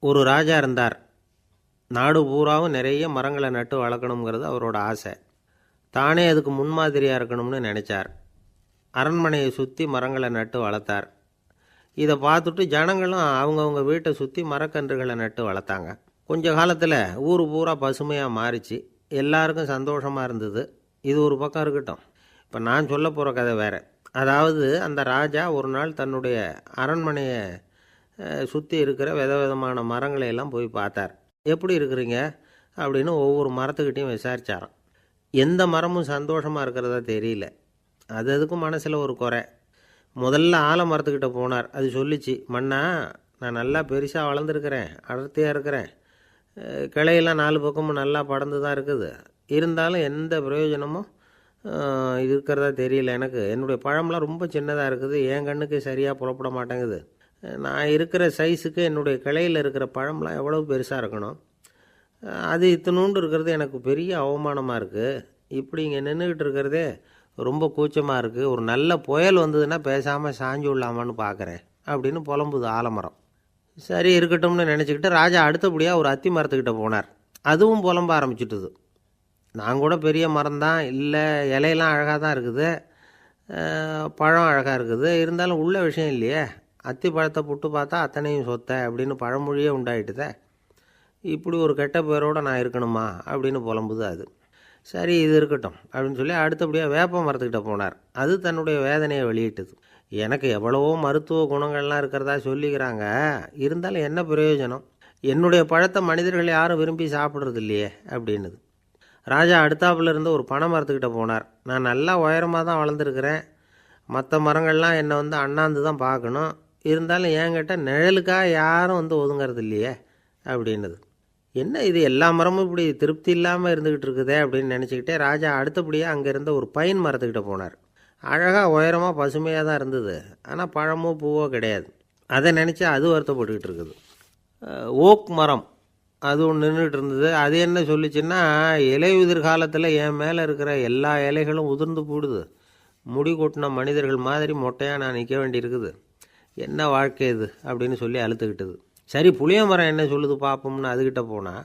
ஒரு ராஜா இருந்தார். நாடு பூராவும் நிறைய மரங்களை நட்டு வளர்க்கணுங்கிறது அவரோட ஆசை. தானே அதுக்கு முன்மாதிரியாக இருக்கணும்னு நினச்சார். அரண்மனையை சுற்றி மரங்களை நட்டு வளர்த்தார். இதை பார்த்துட்டு ஜனங்களும் அவங்கவுங்க வீட்டை சுற்றி மரக்கன்றுகளை நட்டு வளர்த்தாங்க. கொஞ்ச காலத்தில் ஊர் பூரா பசுமையாக மாறிச்சு. எல்லாருக்கும் சந்தோஷமாக இருந்தது. இது ஒரு பக்கம் இருக்கட்டும். இப்போ நான் சொல்ல போகிற கதை வேறு. அதாவது அந்த ராஜா ஒரு நாள் தன்னுடைய அரண்மனையை சுற்றி இருக்கிற விதவிதமான மரங்களை எல்லாம் போய் பார்த்தார். எப்படி இருக்கிறீங்க அப்படின்னு ஒவ்வொரு மரத்துக்கிட்டையும் விசாரித்தாராம். எந்த மரமும் சந்தோஷமாக இருக்கிறதா தெரியல. அதுக்கும் மனசில் ஒரு குறை. முதல்ல ஆலமரத்துக்கிட்ட போனார். அது சொல்லிச்சு, மண்ணா, நான் நல்லா பெருசாக வளர்ந்துருக்கிறேன், அடர்த்தியாக இருக்கிறேன், கிளையெல்லாம் 4 பக்கமும் நல்லா படர்ந்து தான் இருக்குது, இருந்தாலும் எந்த பிரயோஜனமும் இருக்கிறதா தெரியல எனக்கு. என்னுடைய பழம்லாம் ரொம்ப சின்னதாக இருக்குது, என் கண்ணுக்கு சரியாக புலப்பட மாட்டேங்குது. நான் இருக்கிற சைஸுக்கு என்னுடைய கிளையில் இருக்கிற பழம்லாம் எவ்வளவு பெருசாக இருக்கணும், அது இத்தினூண்டு இருக்கிறது எனக்கு பெரிய அவமானமாக இருக்குது. இப்படி இங்கே நின்றுக்கிட்டு இருக்கிறதே ரொம்ப கூச்சமாக இருக்குது. ஒரு நல்ல புயல் வந்ததுன்னா பேசாமல் சாஞ்சு விடலாமான்னு பார்க்குறேன் அப்படின்னு புலம்புது ஆலமரம். சரி இருக்கட்டும்னு நினச்சிக்கிட்டு ராஜா அடுத்தபடியாக ஒரு அத்தி மரத்துக்கிட்ட போனார். அதுவும் புலம்ப ஆரம்பிச்சுட்டுது. நான் கூட பெரிய மரம் தான், இல்லை இலையெல்லாம் அழகாக தான் இருக்குது, பழம் அழகாக இருக்குது, இருந்தாலும் உள்ள விஷயம் இல்லையே, அத்தி பழத்தை புட்டு பார்த்தா அத்தனையும் சொத்தை அப்படின்னு பழமொழியே உண்டாயிட்டுதே. இப்படி ஒரு கெட்ட பேரோடு நான் இருக்கணுமா அப்படின்னு புலம்புது அது. சரி இது இருக்கட்டும் அப்படின்னு சொல்லி அடுத்தபடியாக வேப்ப மரத்துக்கிட்ட போனார். அது தன்னுடைய வேதனையை வெளியிட்டது. எனக்கு எவ்வளவோ மருத்துவ குணங்கள்லாம் இருக்கிறதா சொல்லிக்கிறாங்க, இருந்தாலும் என்ன பிரயோஜனம், என்னுடைய பழத்தை மனிதர்கள் யாரும் விரும்பி சாப்பிட்றது இல்லையே அப்படின்னுது. ராஜா அடுத்தாப்புல இருந்து ஒரு பனை மரத்துக்கிட்ட போனார். நான் நல்லா உயரமாக தான் வளர்ந்துருக்கிறேன், மற்ற மரங்கள்லாம் என்னை அண்ணாந்து தான் பார்க்கணும், இருந்தாலும் என்கிட்ட நிழலுக்காக யாரும் ஒதுங்கிறது இல்லையே அப்படின்னுது. என்ன இது எல்லா மரமும் இப்படி திருப்தி இல்லாமல் இருந்துக்கிட்டு இருக்குதே அப்படின்னு நினச்சிக்கிட்டே ராஜா அடுத்தபடியாக அங்கே இருந்த ஒரு பைன் மரத்துக்கிட்ட போனார். அழகாக உயரமாக பசுமையாக தான் இருந்தது, ஆனால் பழமோ பூவோ கிடையாது. அதை நினச்சி அது வருத்தப்பட்டுக்கிட்டு இருக்குது. ஓக் மரம் அது ஒன்று நின்றுட்டு இருந்தது. அது என்ன சொல்லிச்சுன்னா, இலையுதிர் காலத்தில் என் மேலே இருக்கிற எல்லா இலைகளும் உதிர்ந்து போடுது, முடி கொட்டின மனிதர்கள் மாதிரி மொட்டையாக நான் நிற்க வேண்டியிருக்குது, என்ன வாழ்க்கை இது அப்படின்னு சொல்லி அழுத்துக்கிட்டது. சரி புளிய மரம் என்ன சொல்லுது பார்ப்போம்னு அதுக்கிட்ட போனால்,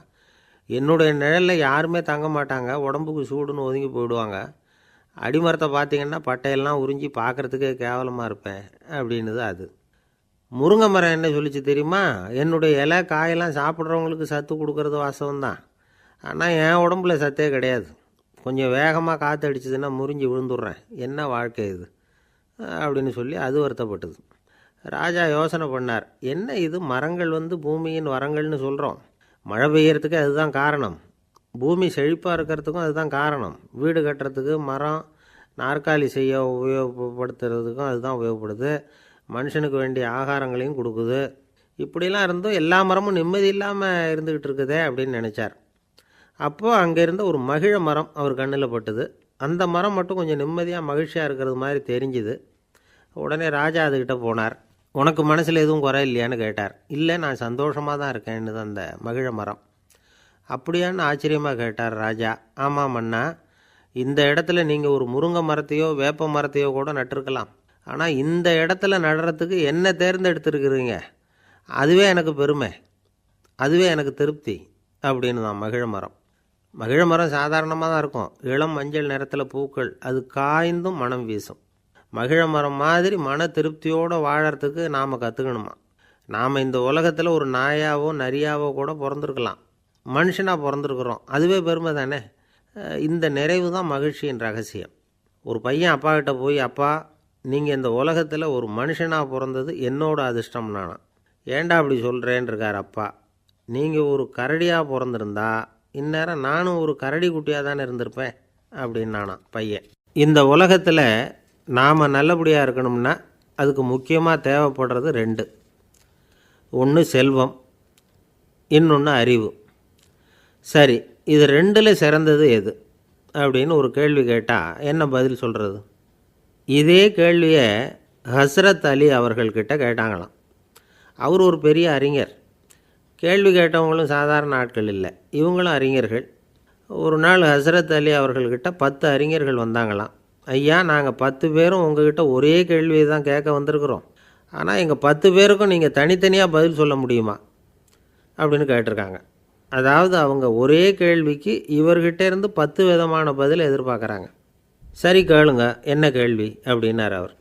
என்னுடைய நிழலில் யாருமே தங்க மாட்டாங்க, உடம்புக்கு சூடுன்னு ஒதுங்கி போயிடுவாங்க, அடிமரத்தை பார்த்திங்கன்னா பட்டையெல்லாம் உறிஞ்சி பார்க்குறதுக்கே கேவலமாக இருப்பேன் அப்படின்னுது அது. முருங்கை மரம் என்ன சொல்லிச்சு தெரியுமா, என்னுடைய இலை காயெல்லாம் சாப்பிட்றவங்களுக்கு சத்து கொடுக்கறது வாசவந்தான், ஆனால் என் உடம்புல சத்தே கிடையாது, கொஞ்சம் வேகமாக காற்று அடிச்சதுன்னா முறிஞ்சி விழுந்துடுறேன், என்ன வாழ்க்கை இது அப்படின்னு சொல்லி அது வருத்தப்பட்டது. ராஜா யோசனை பண்ணார். என்ன இது மரங்கள் பூமியின் வரங்கள்னு சொல்கிறோம், மழை பெய்யறதுக்கு அதுதான் காரணம், பூமி செழிப்பாக இருக்கிறதுக்கும் அதுதான் காரணம், வீடு கட்டுறதுக்கு மரம், நாற்காலி செய்ய உபயோகப்படுத்துறதுக்கும் அதுதான் உபயோகப்படுது, மனுஷனுக்கு வேண்டிய ஆகாரங்களையும் கொடுக்குது, இப்படிலாம் இருந்தும் எல்லா மரமும் நிம்மதி இல்லாமல் இருந்துக்கிட்டு இருக்குதே அப்படின்னு நினச்சார். அப்போது அங்கே இருந்த ஒரு மகிழ மரம் அவர் கண்ணில் பட்டுது. அந்த மரம் மட்டும் கொஞ்சம் நிம்மதியாக மகிழ்ச்சியாக இருக்கிறது மாதிரி தெரிஞ்சுது. உடனே ராஜா அதுக்கிட்ட போனார். உனக்கு மனசில் எதுவும் குறை இல்லையான்னு கேட்டார். இல்லை, நான் சந்தோஷமாக தான் இருக்கேன்னு அந்த மகிழ மரம். அப்படியான்னு ஆச்சரியமாக கேட்டார் ராஜா. ஆமாம் மன்னா, இந்த இடத்துல நீங்கள் ஒரு முருங்கை மரத்தையோ வேப்ப மரத்தையோ கூட நட்டிருக்கலாம், ஆனால் இந்த இடத்துல நடுறதுக்கு என்ன தேர்ந்தெடுத்துருக்குறீங்க, அதுவே எனக்கு பெருமை, அதுவே எனக்கு திருப்தி அப்படின்னு தான் மகிழ மரம். மகிழ மரம் சாதாரணமாக தான் இருக்கும், இளம் மஞ்சள் நிறத்தில் பூக்கள், அது காய்ந்தும் மனம் வீசும். மகிழ மரம் மாதிரி மன திருப்தியோடு வாழறதுக்கு நாம் கற்றுக்கணுமா. நாம் இந்த உலகத்தில் ஒரு நாயாவோ நரியாவோ கூட பிறந்திருக்கலாம், மனுஷனாக பிறந்திருக்கிறோம், அதுவே பெருமை தானே. இந்த நிறைவு தான் மகிழ்ச்சியின் ரகசியம். ஒரு பையன் அப்பா கிட்ட போய், அப்பா நீங்கள் இந்த உலகத்தில் ஒரு மனுஷனாக பிறந்தது என்னோட அதிர்ஷ்டம் நானா. ஏண்டா அப்படி சொல்கிறேன்னு இருக்கார் அப்பா. நீங்கள் ஒரு கரடியாக பிறந்திருந்தா இந்நேரம் நானும் ஒரு கரடி குட்டியாக தானே இருந்திருப்பேன் அப்படின்னு நானா பையன். இந்த உலகத்தில் நாம் நல்லபடியாக இருக்கணும்னா அதுக்கு முக்கியமாக தேவைப்படுறது 2. ஒன்று செல்வம், இன்னொன்று அறிவு. சரி, இது 2ல் சிறந்தது எது அப்படின்னு ஒரு கேள்வி கேட்டால் என்ன பதில் சொல்கிறது? இதே கேள்வியை ஹஸ்ரத் அலி அவர்கள்கிட்ட கேட்டாங்களாம். அவர் ஒரு பெரிய அறிஞர். கேள்வி கேட்டவங்களும் சாதாரண ஆட்கள் இல்லை, இவங்களும் அறிஞர்கள். ஒரு நாள் ஹஸ்ரத் அலி அவர்கள்கிட்ட 10 அறிஞர்கள் வந்தாங்களாம். ஐயா, நாங்கள் 10 பேரும் உங்ககிட்ட ஒரே கேள்வியை தான் கேட்க வந்திருக்கிறோம், ஆனால் எங்கள் 10 பேருக்கும் நீங்கள் தனித்தனியாக பதில் சொல்ல முடியுமா அப்படின்னு கேட்டிருக்காங்க. அதாவது அவங்க ஒரே கேள்விக்கு இவர்கிட்ட இருந்து 10 விதமான பதில் எதிர்பார்க்குறாங்க. சரி கேளுங்க, என்ன கேள்வி அப்படின்னார் அவர்.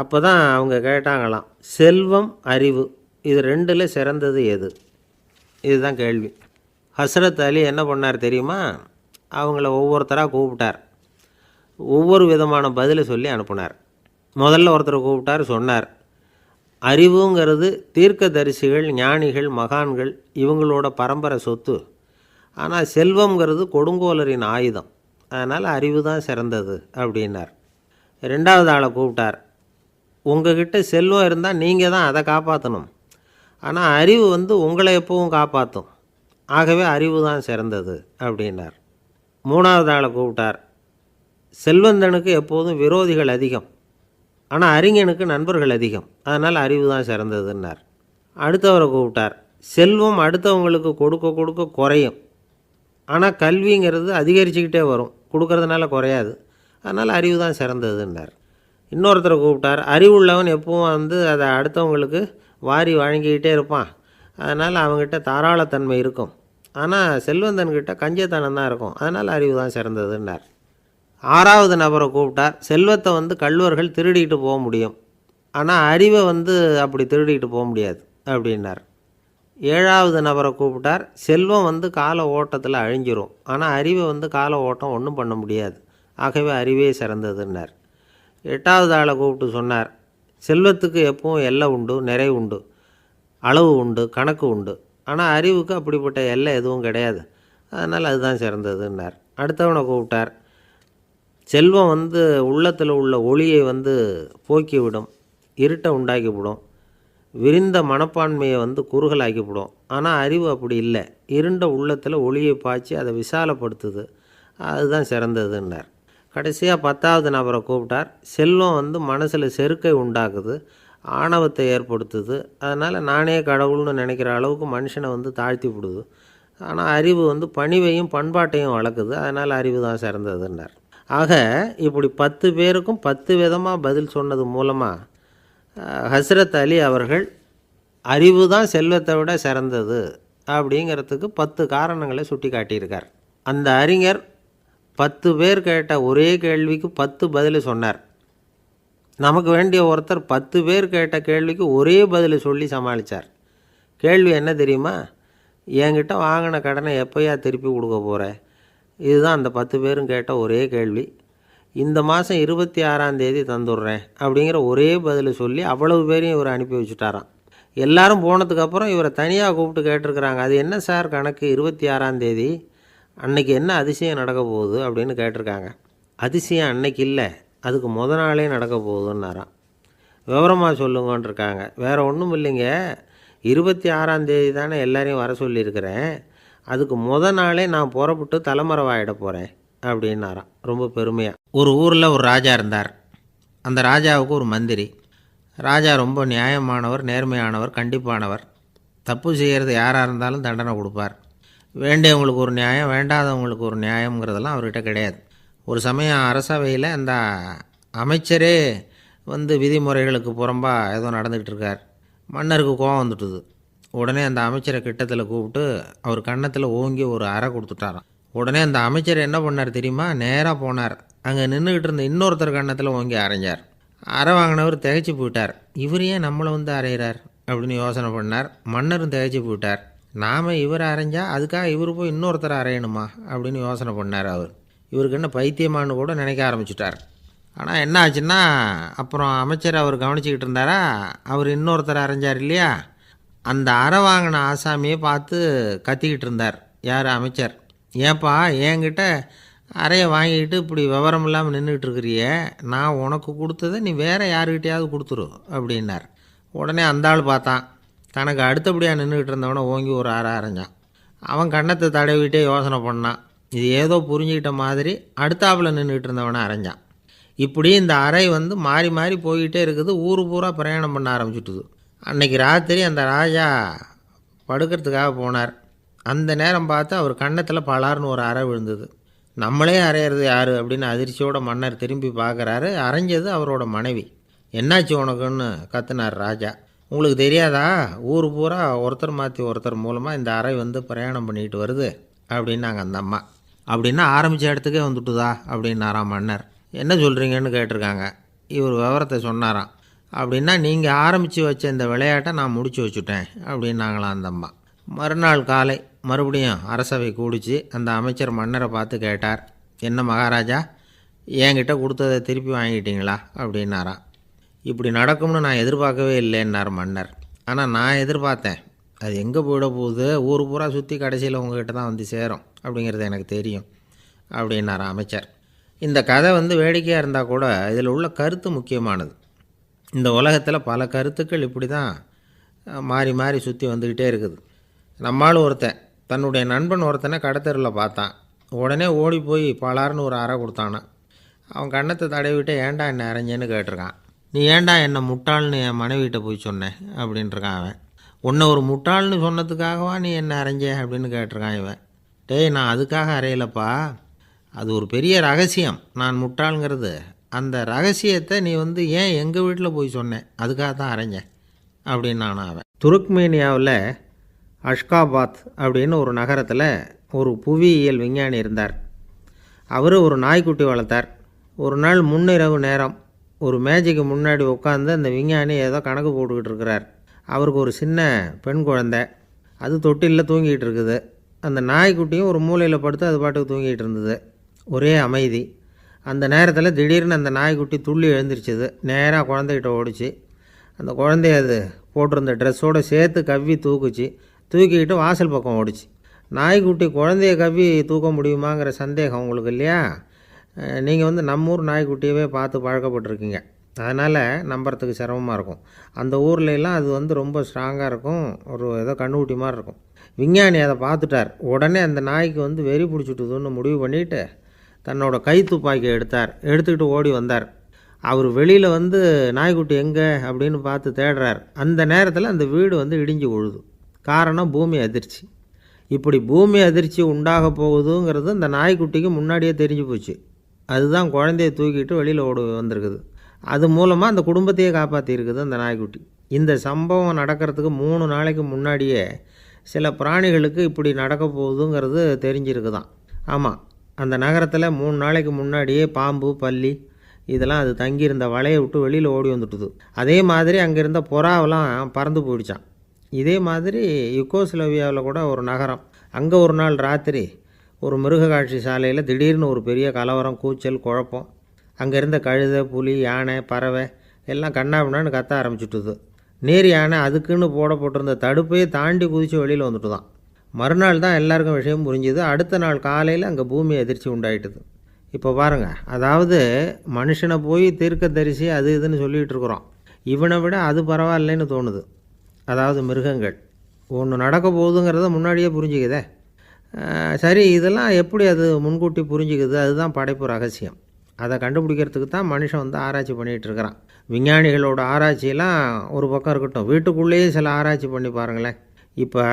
அப்போ தான் அவங்க கேட்டாங்களாம், செல்வம் அறிவு இது ரெண்டில் சிறந்தது எது? இதுதான் கேள்வி. ஹஸ்ரத் அலி என்ன பண்ணார் தெரியுமா? அவங்கள ஒவ்வொருத்தராக கூப்பிட்டார். ஒவ்வொரு விதமான பதிலை சொல்லி அனுப்புனார். முதல்ல ஒருத்தரை கூப்பிட்டார், சொன்னார், அறிவுங்கிறது தீர்க்கதரிசிகள், ஞானிகள், மகான்கள் இவங்களோட பரம்பரை சொத்து. ஆனால் செல்வங்கிறது கொடுங்கோலரின் ஆயுதம். அதனால் அறிவு தான் சிறந்தது அப்படின்னார். ரெண்டாவது ஆளை கூப்பிட்டார். உங்ககிட்ட செல்வம் இருந்தால் நீங்கள் தான் அதை காப்பாற்றணும். ஆனால் அறிவு உங்களை எப்பவும் காப்பாற்றும். ஆகவே அறிவு தான் சிறந்தது அப்படின்னார். மூணாவது ஆளை கூப்பிட்டார். செல்வந்தனுக்கு எப்போதும் விரோதிகள் அதிகம், ஆனால் அறிஞனுக்கு நண்பர்கள் அதிகம். அதனால் அறிவு தான் சிறந்ததுன்னார். அடுத்தவரை கூப்பிட்டார். செல்வம் அடுத்தவங்களுக்கு கொடுக்க கொடுக்க குறையும், ஆனால் கல்விங்கிறது அதிகரிச்சுக்கிட்டே வரும், கொடுக்கறதுனால குறையாது. அதனால் அறிவு தான் சிறந்ததுன்னார். இன்னொருத்தரை கூப்பிட்டார். அறிவுள்ளவன் எப்பவும் அதை அடுத்தவங்களுக்கு வாரி வழங்கிக்கிட்டே இருப்பான். அதனால் அவங்ககிட்ட தாராளத்தன்மை இருக்கும். ஆனால் செல்வந்தன்கிட்ட கஞ்சத்தனம் தான் இருக்கும். அதனால் அறிவு தான் சிறந்ததுன்னார். ஆறாவது நபரை கூப்பிட்டார். செல்வத்தை கள்வர்கள் திருடிட்டு போக முடியும், ஆனால் அறிவை அப்படி திருடிட்டு போக முடியாது அப்படின்னார். ஏழாவது நபரை கூப்பிட்டார். செல்வம் கால ஓட்டத்தில் அழிஞ்சிரும், ஆனால் அறிவை கால ஓட்டம் ஒன்றும் பண்ண முடியாது. ஆகவே அறிவே சிறந்ததுன்னார். எட்டாவது ஆளை கூப்பிட்டு சொன்னார், செல்வத்துக்கு எப்பவும் எல்லை உண்டு, நிறை உண்டு, அளவு உண்டு, கணக்கு உண்டு. ஆனால் அறிவுக்கு அப்படிப்பட்ட எல்லை எதுவும் கிடையாது. அதனால் அதுதான் சிறந்ததுன்னார். அடுத்தவனை கூப்பிட்டார். செல்வம் உள்ளத்தில் உள்ள ஒளியை போக்கிவிடும், இருட்டை உண்டாக்கிவிடும், விரிந்த மனப்பான்மையை குறுகலாக்கிவிடும். ஆனால் அறிவு அப்படி இல்லை, இருண்ட உள்ளத்தில் ஒளியை பாய்ச்சி அதை விசாலப்படுத்துது. அதுதான் சிறந்ததுன்னார். கடைசியாக 10வது நபரை கூப்பிட்டார். செல்வம் மனசில் செருக்கை உண்டாக்குது, ஆணவத்தை ஏற்படுத்துது. அதனால் நானே கடவுள்னு நினைக்கிற அளவுக்கு மனுஷனை தாழ்த்தி விடுது. ஆனால் அறிவு பணிவையும் பண்பாட்டையும் வளர்க்குது. அதனால் அறிவு தான் சிறந்ததுன்னார். ஆக இப்படி 10 பேருக்கும் 10 விதமாக பதில் சொன்னது மூலமாக ஹஸ்ரத் அலி அவர்கள் அறிவு தான் செல்வத்தை விட சிறந்தது அப்படிங்கிறதுக்கு 10 காரணங்களை சுட்டி காட்டியிருக்கார். அந்த அறிஞர் 10 பேர் கேட்ட ஒரே கேள்விக்கு 10 பதில் சொன்னார். நமக்கு வேண்டிய ஒருத்தர் 10 பேர் கேட்ட கேள்விக்கு ஒரே பதில் சொல்லி சமாளித்தார். கேள்வி என்ன தெரியுமா? என்கிட்ட வாங்கின கடனை எப்போயா திருப்பி கொடுக்க போகிறேன்? இதுதான் அந்த 10 பேரும் கேட்ட ஒரே கேள்வி. இந்த மாதம் 26ஆம் தேதி தந்துடுறேன் அப்படிங்கிற ஒரே பதில் சொல்லி அவ்வளவு பேரையும் இவர் அனுப்பி வச்சுட்டாராம். எல்லாரும் போனதுக்கப்புறம் இவரை தனியாக கூப்பிட்டு கேட்டிருக்கிறாங்க. அது என்ன சார் கணக்கு, 26ஆம் தேதி அன்னைக்கு என்ன அதிசயம் நடக்க போகுது அப்படின்னு கேட்டிருக்காங்க. அதிசயம் அன்னைக்கு இல்லை, அதுக்கு நாளே நடக்க போகுதுன்னாராம். விவரமாக சொல்லுங்கன்ட்ருக்காங்க. வேறு ஒன்றும் இல்லைங்க, 26ஆம் தேதி தானே எல்லாரையும் வர சொல்லியிருக்கிறேன், அதுக்கு நாளே நான் புறப்பட்டு தலைமறைவாயிட போகிறேன் அப்படின்னாராம் ரொம்ப பெருமையாக. ஒரு ஊரில் ஒரு ராஜா இருந்தார். அந்த ராஜாவுக்கு ஒரு மந்திரி. ராஜா ரொம்ப நியாயமானவர், நேர்மையானவர், கண்டிப்பானவர். தப்பு செய்கிறது யாராக இருந்தாலும் தண்டனை கொடுப்பார். வேண்டியவங்களுக்கு ஒரு நியாயம், வேண்டாதவங்களுக்கு ஒரு நியாயங்கிறதெல்லாம் அவர்கிட்ட கிடையாது. ஒரு சமயம் அரசவையில் அந்த அமைச்சரே விதிமுறைகளுக்கு புறம்பாக ஏதோ நடந்துக்கிட்டு இருக்கார். மன்னருக்கு கோபம் வந்துட்டுது. உடனே அந்த அமைச்சரை கிட்டத்தில் கூப்பிட்டு அவர் கன்னத்தில் ஓங்கி ஒரு அறை கொடுத்துட்டாராம். உடனே அந்த அமைச்சர் என்ன பண்ணார் தெரியுமா? நேராக போனார். அங்கே நின்றுக்கிட்டு இருந்த இன்னொருத்தர் கன்னத்தில் ஓங்கி அரைஞ்சார். அறை வாங்கினவர் திகைச்சு போயிட்டார். இவர் ஏன் நம்மளை அரைகிறார் அப்படின்னு யோசனை பண்ணார். மன்னரும் திகைச்சு போயிட்டார். நாம் இவர் அரைஞ்சா அதுக்காக இவர் போய் இன்னொருத்தர் அரையணுமா அப்படின்னு யோசனை பண்ணார். இவருக்கு என்ன பைத்தியமானு கூட நினைக்க ஆரம்பிச்சிட்டார். ஆனால் என்ன ஆச்சுன்னா, அப்புறம் அமைச்சர் அவர் கவனிச்சிக்கிட்டு இருந்தாரா, அவர் இன்னொருத்தர் அரைஞ்சார் இல்லையா, அந்த அறை வாங்கின ஆசாமியை பார்த்து கத்திக்கிட்டு இருந்தார். யார்? அமைச்சர். ஏப்பா என்கிட்ட அறையை வாங்கிக்கிட்டு இப்படி விவரம் இல்லாமல் நின்றுக்கிட்டு இருக்கிறிய, நான் உனக்கு கொடுத்ததை நீ வேறு யாருக்கிட்டையாவது கொடுத்துரு அப்படின்னார். உடனே அந்த ஆள் பார்த்தான். தனக்கு அடுத்தபடியாக நின்றுக்கிட்டு இருந்தவனை ஓங்கி ஒரு அறை அரைஞ்சான். அவன் கன்னத்தை தடவிட்டே யோசனை பண்ணான். இது ஏதோ புரிஞ்சுக்கிட்ட மாதிரி அடுத்தாப்பில் நின்றுக்கிட்டு இருந்தவனை அரைஞ்சான். இப்படி இந்த அறை மாறி மாறி போய்கிட்டே இருக்குது. ஊர் பூரா பிரயாணம் பண்ண ஆரம்பிச்சுட்டுது. அன்றைக்கி ராத்திரி அந்த ராஜா படுக்கிறதுக்காக போனார். அந்த நேரம் பார்த்து அவர் கன்னத்தில் பலார்னு ஒரு அறை விழுந்தது. நம்மளே அரையிறது யார் அப்படின்னு அதிர்ச்சியோட மன்னர் திரும்பி பார்க்குறாரு. அரைஞ்சது அவரோட மனைவி. என்னாச்சு உனக்குன்னு கத்துனார் ராஜா. உங்களுக்கு தெரியாதா, ஊர் பூரா ஒருத்தர் மாற்றி ஒருத்தர் மூலமாக இந்த அறை வந்து பிரயாணம் பண்ணிட்டு வருது அப்படின்னாங்க அந்த அம்மா. அப்படின்னா ஆரம்பித்த இடத்துக்கே வந்துட்டுதா அப்படின்னாராம் மன்னர். என்ன சொல்கிறீங்கன்னு கேட்டிருக்காங்க. இவர் விவரத்தை சொன்னாராம். அப்படின்னா நீங்கள் ஆரம்பித்து வச்ச இந்த விளையாட்டை நான் முடிச்சு வச்சுட்டேன் அப்படின்னாங்களாம் அந்த அம்மா. மறுநாள் காலை மறுபடியும் அரசவை கூடிச்சு அந்த அமைச்சர் மன்னரை பார்த்து கேட்டார், என்ன மகாராஜா, என்கிட்ட கொடுத்ததை திருப்பி வாங்கிட்டீங்களா அப்படின்னாராம். இப்படி நடக்கும்னு நான் எதிர்பார்க்கவே இல்லைன்னார் மன்னர். ஆனால் நான் எதிர்பார்த்தேன். அது எங்கே போயிட போகுது, ஊர் பூரா சுற்றி கடைசியில் உங்ககிட்ட தான் வந்து சேரும் அப்படிங்கிறது எனக்கு தெரியும் அப்படின்னார் அமைச்சர். இந்த கதை வந்து வேடிக்கையாக இருந்தால் கூட இதில் உள்ள கருத்து முக்கியமானது. இந்த உலகத்தில் பல கருத்துக்கள் இப்படி தான் மாறி மாறி சுற்றி வந்துக்கிட்டே இருக்குது. நம்மால் ஒருத்தன் தன்னுடைய நண்பன் ஒருத்தனை கடத்தெருவில் பார்த்தான். உடனே ஓடி போய் பலார்னு ஒரு அறை கொடுத்தானான். அவன் கண்ணத்தை தடவிட்டு ஏன்டா என்னை அரைஞ்சேன்னு கேட்டிருக்கான். நீ ஏன்டா என்னை முட்டாள்னு என் மனைவிட்ட போய் சொன்னேன் அப்படின்ட்டுருக்கான் அவன். உன்னை ஒரு முட்டாள்னு சொன்னதுக்காகவா நீ என்னை அரைஞ்ச அப்படின்னு கேட்டிருக்கான் இவன். டேய், நான் அதுக்காக அறையலப்பா, அது ஒரு பெரிய ரகசியம். நான் முட்டாளுங்கிறது அந்த ரகசியத்தை நீ வந்து ஏன் எங்கள் வீட்டில் போய் சொன்னேன், அதுக்காக தான் அரைஞ்சேன் அப்படின்னு நான் அவன். துருக்மேனியாவில் அஷ்காபாத் அப்படின்னு ஒரு நகரத்தில் ஒரு புவியியல் விஞ்ஞானி இருந்தார். அவர் ஒரு நாய்க்குட்டி வளர்த்தார். ஒரு நாள் முன்னிரவு நேரம் ஒரு மேஜைக்கு முன்னாடி உட்காந்து அந்த விஞ்ஞானி ஏதோ கணக்கு போட்டுக்கிட்டு இருக்கிறார். அவருக்கு ஒரு சின்ன பெண் குழந்தை, அது தொட்டிலில் தூங்கிட்டு இருக்குது. அந்த நாய்க்குட்டியும் ஒரு மூலையில் படுத்து அது பாட்டுக்கு தூங்கிட்டு இருந்தது. ஒரே அமைதி. அந்த நேரத்தில் திடீர்னு அந்த நாய்க்குட்டி துள்ளி எழுந்திரிச்சிது. நேராக குழந்தைகிட்ட ஓடிச்சு. அந்த குழந்தைய அது போட்டிருந்த ட்ரெஸ்ஸோடு சேர்த்து கவ்வி தூக்குச்சு. தூக்கிக்கிட்டு வாசல் பக்கம் ஓடிச்சு. நாய்க்குட்டி குழந்தைய கவ்வி தூக்க முடியுமாங்கிற சந்தேகம் உங்களுக்கு இல்லையா? நீங்கள் வந்து நம்ம ஊர் நாய்க்குட்டியவே பார்த்து பழக்கப்பட்டிருக்கீங்க, அதனால் நம்புறதுக்கு சிரமமாக இருக்கும். அந்த ஊர்லெலாம் அது வந்து ரொம்ப ஸ்ட்ராங்காக இருக்கும், ஒரு ஏதோ கண்ணுக்குட்டி மாதிரி இருக்கும். விஞ்ஞானி அதை பார்த்துட்டார். உடனே அந்த நாய்க்கு வந்து வெறி பிடிச்சிட்டுதுன்னு முடிவு பண்ணிவிட்டு தன்னோட கை துப்பாக்கியை எடுத்துக்கிட்டு ஓடி வந்தார். அவர் வெளியில் வந்து நாய்க்குட்டி எங்கே அப்படின்னு பார்த்து தேடுறார். அந்த நேரத்தில் அந்த வீடு வந்து இடிஞ்சு விழுது. காரணம் பூமி அதிர்ச்சி. இப்படி பூமி அதிர்ச்சி உண்டாக போகுதுங்கிறது அந்த நாய்க்குட்டிக்கு முன்னாடியே தெரிஞ்சு போச்சு. அதுதான் குழந்தைய தூக்கிட்டு வெளியில் ஓடி வந்திருக்குது. அது மூலமாக அந்த குடும்பத்தையே காப்பாற்றிருக்குது அந்த நாய்க்குட்டி. இந்த சம்பவம் நடக்கிறதுக்கு 3 நாளைக்கு முன்னாடியே சில பிராணிகளுக்கு இப்படி நடக்க போகுதுங்கிறது தெரிஞ்சிருக்குதான். ஆமாம், அந்த நகரத்தில் 3 நாளைக்கு முன்னாடியே பாம்பு, பல்லி இதெல்லாம் அது தங்கியிருந்த வலையை விட்டு வெளியில் ஓடி வந்துட்டுது. அதே மாதிரி அங்கே இருந்த புறாவெல்லாம் பறந்து போயிடுச்சான். இதே மாதிரி யுகோஸ்லோவியாவில் கூட ஒரு நகரம், அங்கே ஒரு நாள் ராத்திரி ஒரு மிருக காட்சி சாலையில் திடீர்னு ஒரு பெரிய கலவரம், கூச்சல், குழப்பம். அங்கே இருந்த கழுதை, புலி, யானை, பறவை எல்லாம் கண்ணாபின்னான்னு கத்த ஆரம்பிச்சுட்டுது. நீர் யானை அதுக்குன்னு போடப்பட்டிருந்த தடுப்பையே தாண்டி குதித்து வெளியில் வந்துட்டு தான். மறுநாள் தான் எல்லாருக்கும் விஷயம் புரிஞ்சுது. அடுத்த நாள் காலையில் அங்கே பூமி அதிர்ச்சி உண்டாயிட்டுது. இப்போ பாருங்கள், அதாவது மனுஷனை போய் தீர்க்க தரிசி அது இதுன்னு சொல்லிகிட்டு இருக்கிறோம். இவனை விட அது பரவாயில்லைன்னு தோணுது. அதாவது மிருகங்கள் ஒன்று நடக்க போகுதுங்கிறத முன்னாடியே புரிஞ்சுக்குதே. சரி, இதெல்லாம் எப்படி அது முன்கூட்டி புரிஞ்சுக்குது? அதுதான் படைப்பு ரகசியம். அதை கண்டுபிடிக்கிறதுக்கு தான் மனுஷன் வந்து ஆராய்ச்சி பண்ணிகிட்டு இருக்கிறான். விஞ்ஞானிகளோட ஆராய்ச்சியெல்லாம் ஒரு பக்கம் இருக்கட்டும், வீட்டுக்குள்ளேயே சில ஆராய்ச்சி பண்ணி பாருங்களேன். இப்போ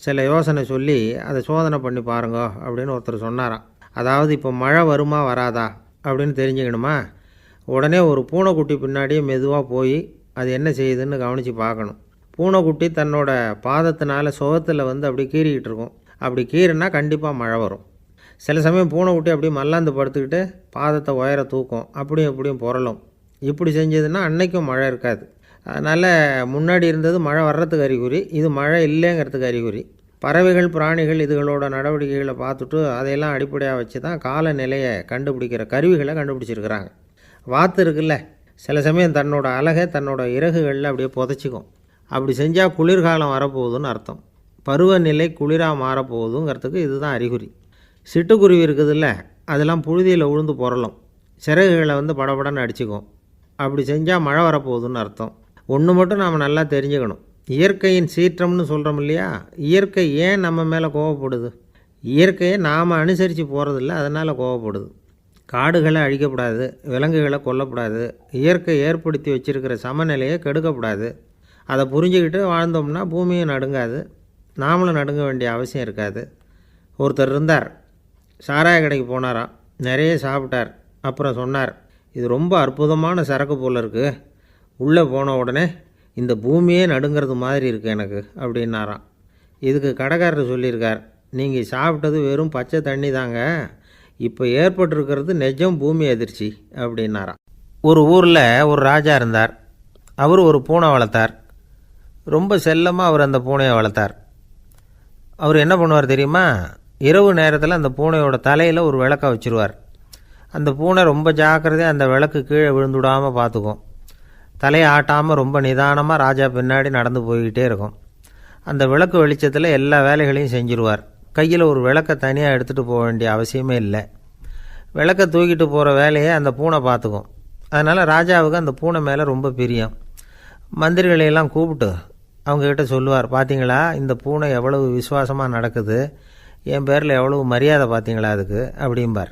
சில யோசனை சொல்லி அதை சோதனை பண்ணி பாருங்க அப்படின்னு ஒருத்தர் சொன்னாராம். அதாவது இப்போ மழை வருமா வராதா அப்படின்னு தெரிஞ்சுக்கணுமா, உடனே ஒரு பூனைக்குட்டி பின்னாடியே மெதுவாக போய் அது என்ன செய்யுதுன்னு கவனித்து பார்க்கணும். பூனைக்குட்டி தன்னோட பாதத்தினால சுகத்தில் வந்து அப்படி கீறிக்கிட்டு இருக்கும். அப்படி கீறினா கண்டிப்பாக மழை வரும். சில சமயம் பூனைக்குட்டி அப்படியே மல்லாந்து படுத்துக்கிட்டு பாதத்தை உயர தூக்கும், அப்படியும் இப்படியும் புரளும். இப்படி செஞ்சதுன்னா அன்னைக்கும் மழை இருக்காது. அதனால் முன்னாடி இருந்தது மழை வர்றதுக்கு அறிகுறி, இது மழை இல்லைங்கிறதுக்கு அறிகுறி. பறவைகள், பிராணிகள் இதுகளோட நடவடிக்கைகளை பார்த்துட்டு அதையெல்லாம் அடிப்படையாக வச்சு தான் காலநிலையை கண்டுபிடிக்கிற கருவிகளை கண்டுபிடிச்சிருக்கிறாங்க. வாத்து இருக்குல்ல, சில சமயம் தன்னோட அழகை தன்னோட இறகுகளில் அப்படியே புதைச்சிக்கும். அப்படி செஞ்சால் குளிர்காலம் வரப்போகுதுன்னு அர்த்தம். பருவநிலை குளிராக மாறப்போகுதுங்கிறதுக்கு இதுதான் அறிகுறி. சிட்டுக்குருவி இருக்குதுல்ல, அதெல்லாம் புழுதியில் உழுந்து புரளும், சிறகுகளை வந்து படபடன்னு அடிச்சுக்கும். அப்படி செஞ்சால் மழை வரப்போகுதுன்னு அர்த்தம். ஒன்று மட்டும் நாம் நல்லா தெரிஞ்சுக்கணும், இயற்கையின் சீற்றம்னு சொல்கிறோம் இல்லையா, இயற்கை ஏன் நம்ம மேலே கோவப்படுது? இயற்கையை நாம் அனுசரித்து போகிறதில்ல, அதனால் கோவப்படுது. காடுகளை அழிக்கப்படாது, விலங்குகளை கொல்லக்கூடாது, இயற்கை ஏற்படுத்தி வச்சுருக்கிற சமநிலையை கெடுக்கக்கூடாது. அதை புரிஞ்சுக்கிட்டு வாழ்ந்தோம்னா பூமியும் நடுங்காது, நாமளும் நடுங்க வேண்டிய அவசியம் இருக்காது. ஒருத்தர் இருந்தார், சாராய கடைக்கு போனாராம், நிறைய சாப்பிட்டார். அப்புறம் சொன்னார், இது ரொம்ப அற்புதமான சரக்கு போல் இருக்குது. உள்ளே போன உடனே இந்த பூமியே நடுங்கிறது மாதிரி இருக்குது எனக்கு அப்படின்னாராம். இதுக்கு கடைக்காரர் சொல்லியிருக்கார், நீங்கள் சாப்பிட்டது வெறும் பச்சை தண்ணி தாங்க, இப்போ ஏற்பட்டிருக்கிறது நிஜம் பூமி அதிர்ச்சி அப்படின்னாராம். ஒரு ஊரில் ஒரு ராஜா இருந்தார். அவர் ஒரு பூனை வளர்த்தார். ரொம்ப செல்லமாக அவர் அந்த பூனையை வளர்த்தார். அவர் என்ன பண்ணுவார் தெரியுமா? இரவு நேரத்தில் அந்த பூனையோட தலையில் ஒரு விளக்க வச்சுருவார். அந்த பூனை ரொம்ப ஜாக்கிரதையாக அந்த விளக்கு கீழே விழுந்துடாமல் பார்த்துக்கும். தலையை ஆட்டாமல் ரொம்ப நிதானமாக ராஜா பின்னாடி நடந்து போய்கிட்டே இருக்கும். அந்த விளக்கு வெளிச்சத்தில் எல்லா வேலைகளையும் செஞ்சுருவார். கையில் ஒரு விளக்கை தனியாக எடுத்துகிட்டு போக வேண்டிய அவசியமே இல்லை. விளக்கை தூக்கிட்டு போகிற வேலையை அந்த பூனை பார்த்துக்கும். அதனால் ராஜாவுக்கு அந்த பூனை மேலே ரொம்ப பிரியம். மந்திரிகளையெல்லாம் கூப்பிட்டு அவங்கக்கிட்ட சொல்லுவார், பார்த்தீங்களா இந்த பூனை எவ்வளவு விசுவாசமாக நடக்குது, என் பேரில் எவ்வளவு மரியாதை பார்த்தீங்களா அதுக்கு அப்படிம்பார்.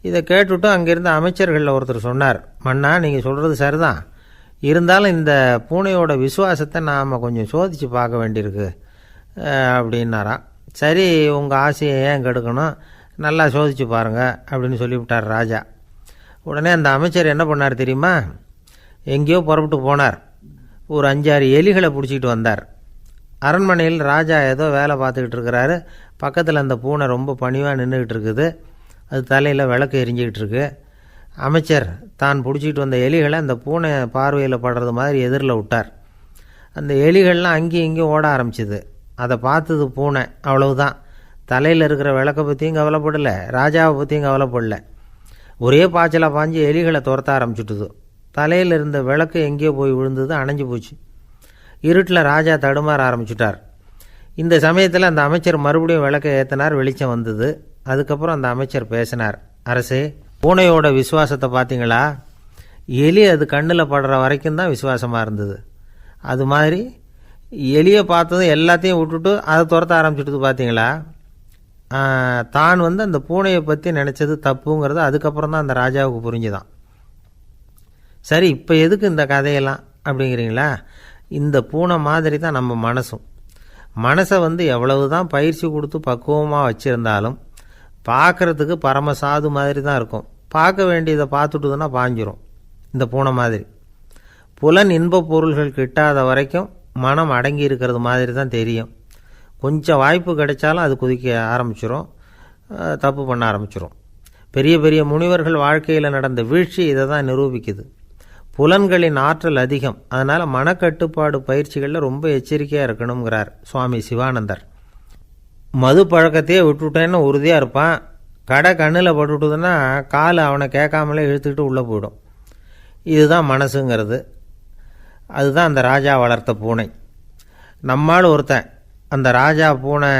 இதை கேட்டுவிட்டு அங்கேருந்து அமைச்சர்களில் ஒருத்தர் சொன்னார், மன்னா நீங்கள் சொல்கிறது சரிதான், இருந்தாலும் இந்த பூனையோட விசுவாசத்தை நாம் கொஞ்சம் சோதித்து பார்க்க வேண்டியிருக்கு அப்படின்னாராம். சரி, உங்கள் ஆசையை ஏன் கெடுக்கணும், நல்லா சோதித்து பாருங்கள் அப்படின்னு சொல்லிவிட்டார் ராஜா. உடனே அந்த அமைச்சர் என்ன பண்ணார் தெரியுமா? எங்கேயோ புறப்பட்டு போனார். ஒரு 5-6 எலிகளை பிடிச்சிக்கிட்டு வந்தார். அரண்மனையில் ராஜா ஏதோ வேலை பார்த்துக்கிட்டு இருக்கிறாரு. பக்கத்தில் அந்த பூனை ரொம்ப பணிவாக நின்றுக்கிட்டு இருக்குது. அது தலையில் விளக்கு எரிஞ்சிக்கிட்டு இருக்கு. அமைச்சர் தான் பிடிச்சிக்கிட்டு வந்த எலிகளை அந்த பூனை பார்வையில் படுறது மாதிரி எதிரில் விட்டார். அந்த எலிகள்லாம் அங்கேயும் இங்கேயும் ஓட ஆரம்பிச்சிது. அதை பார்த்தது பூனை, அவ்வளவுதான். தலையில் இருக்கிற விளக்கை பற்றியும் கவலைப்படலை, ராஜாவை பற்றியும் கவலைப்படலை. ஒரே பாய்ச்சலாக பாஞ்சு எலிகளை துரத்த ஆரம்பிச்சுட்டுது. தலையில் இருந்த விளக்கு எங்கேயோ போய் விழுந்தது, அணைஞ்சு போச்சு. இருட்டில் ராஜா தடுமாற ஆரம்பிச்சுட்டார். இந்த சமயத்தில் அந்த அமைச்சர் மறுபடியும் விளக்கை ஏற்றினார். வெளிச்சம் வந்தது. அதுக்கப்புறம் அந்த அமைச்சர் பேசினார், அரசே, பூனையோட விசுவாசத்தை பார்த்தீங்களா? எலி அது கண்ணில் படுற வரைக்கும் தான் விசுவாசமாக இருந்தது. அது மாதிரி எலியை பார்த்ததும் எல்லாத்தையும் விட்டுட்டு அதை துரத்த ஆரம்பிச்சுட்டு பார்த்தீங்களா? தான் அந்த பூனையை பற்றி நினச்சது தப்புங்கிறது அதுக்கப்புறம் தான் அந்த ராஜாவுக்கு புரிஞ்சுதான். சரி, இப்போ எதுக்கு இந்த கதையெல்லாம் அப்படிங்கிறீங்களா? இந்த பூனை மாதிரி தான் நம்ம மனசும். மனசை எவ்வளவு தான் பயிற்சி கொடுத்து பக்குவமாக வச்சுருந்தாலும் பார்க்குறதுக்கு பரமசாது மாதிரி தான் இருக்கும். பார்க்க வேண்டியதை பார்த்துட்டுதுன்னா பாஞ்சிரும். இந்த பூனை மாதிரி புலன் இன்ப பொருள்கள் கிட்டாத வரைக்கும் மனம் அடங்கி இருக்கிறது மாதிரி தான் தெரியும். கொஞ்சம் வாய்ப்பு கிடைச்சாலும் அது குதிக்க ஆரம்பிச்சிரும், தப்பு பண்ண ஆரம்பிச்சிரும். பெரிய பெரிய முனிவர்கள் வாழ்க்கையில் நடந்த வீழ்ச்சி இதை தான் நிரூபிக்குது. புலன்களின் ஆற்றல் அதிகம். அதனால் மனக்கட்டுப்பாடு பயிற்சிகளில் ரொம்ப எச்சரிக்கையாக இருக்கணுங்கிறார் சுவாமி சிவானந்தர். மது பழக்கத்தையே விட்டுவிட்டேன்னு உறுதியாக இருப்பான். கடை கண்ணில் பட்டுவிட்டுதுன்னா கால் அவனை கேட்காமலே இழுத்துக்கிட்டு உள்ளே போயிடும். இதுதான் மனசுங்கிறது. அதுதான் அந்த ராஜா வளர்த்த பூனை. நம்மால் ஒருத்தன் அந்த ராஜா பூனை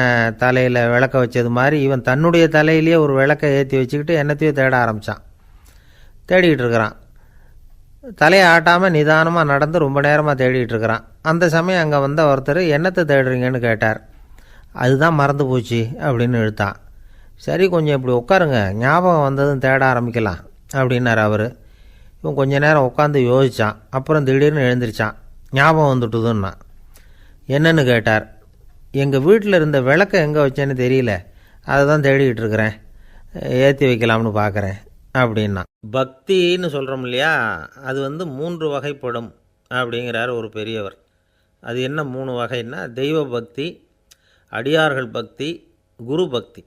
தலையில் விளக்க வச்சது மாதிரி இவன் தன்னுடைய தலையிலேயே ஒரு விளக்கை ஏற்றி வச்சுக்கிட்டு என்னத்தையோ தேட ஆரம்பித்தான். தேடிக்கிட்டு இருக்கிறான். தலையை ஆட்டாமல் நிதானமாக நடந்து ரொம்ப நேரமாக தேடிகிட்டு இருக்கிறான். அந்த சமயம் அங்கே வந்த ஒருத்தர், என்னத்தை தேடுறீங்கன்னு கேட்டார். அதுதான் மறந்து போச்சு அப்படின்னு இழுத்தான். சரி, கொஞ்சம் இப்படி உட்காருங்க, ஞாபகம் வந்ததும் தேட ஆரம்பிக்கலாம் அப்படின்னார் அவர். இவன் கொஞ்ச நேரம் உட்காந்து யோசித்தான். அப்புறம் திடீர்னு எழுந்திரிச்சான். ஞாபகம் வந்துட்டுதுன்னா. என்னன்னு கேட்டார். எங்கள் வீட்டில் இருந்த விளக்கை எங்கே வச்சேன்னு தெரியல, அதை தான் தேடிக்கிட்டு இருக்கிறேன், ஏற்றி வைக்கலாம்னு பார்க்குறேன் அப்படின்னா. பக்தின்னு சொல்கிறோம் இல்லையா, அது 3 வகைப்படும் அப்படிங்கிறார் ஒரு பெரியவர். அது என்ன 3 வகைன்னா, தெய்வ பக்தி, அடியார்கள் பக்தி, குரு பக்தி.